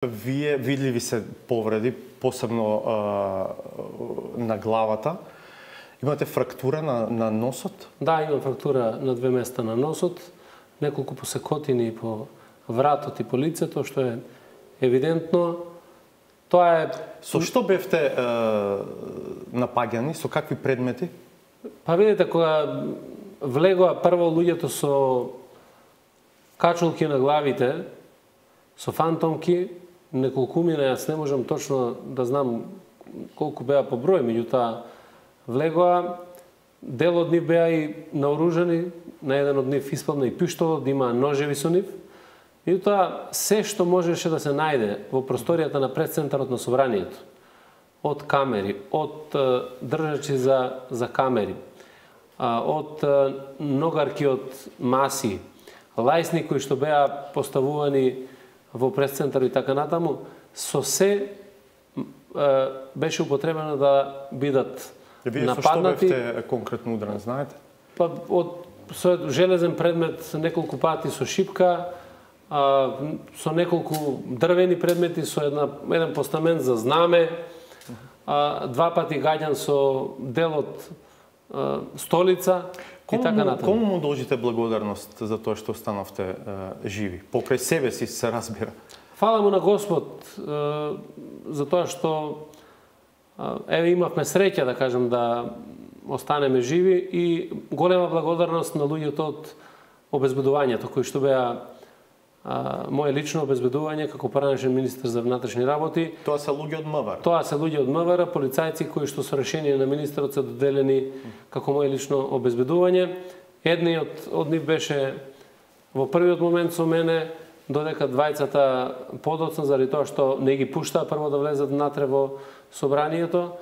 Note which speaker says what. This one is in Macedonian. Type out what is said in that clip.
Speaker 1: Вие видливи се повреди, посебно на главата. Имате фрактура на носот?
Speaker 2: Да, имам фрактура на две места на носот, неколку посекотини по вратот и по лицето, што е евидентно. Тоа е...
Speaker 1: Со што бевте напаѓани? Со какви предмети?
Speaker 2: Па видите, кога влегоа прво луѓето со качулки на главите, со фантомки, неколкумина, јас не можам точно да знам колку беа по број, меѓутоа влегоа, дел од нив беа и наоружени, на еден од нив испадна и пиштолот, да има ножеви со нив. Меѓутоа, се што можеше да се најде во просторијата на предцентарот на собранието, од камери, од држачи за камери, од ногарки од маси, лајсни кои што беа поставувани во пресцентар и така натаму, со се беше употребено да бидат нападнати.
Speaker 1: Вие со што бевте конкретно удран, знаете?
Speaker 2: Па со железен предмет неколку пати со шипка, со неколку дрвени предмети, со еден постамент за знаме, два пати гаѓан со дел од столица и така натаму.
Speaker 1: Кому му должите благодарност за тоа што остановте живи? Покрај себе си се разбира.
Speaker 2: Фала му на Господ за тоа што имавме среќа, да кажем, да останеме живи, и голема благодарност на луѓето од обезбедувањето, кои што беа моje лично обезбедување како поранешен министер за внатрешни работи.
Speaker 1: Тоа се луѓе од МВР?
Speaker 2: Тоа се луѓе од МВР, полицајци кои што со решение на министерот се доделени како моje лично обезбедување. Едниот од нив беше во првиот момент со мене, додека двајцата подоцна, заради тоа што не ги пуштаа прво да влезат натре во собранието.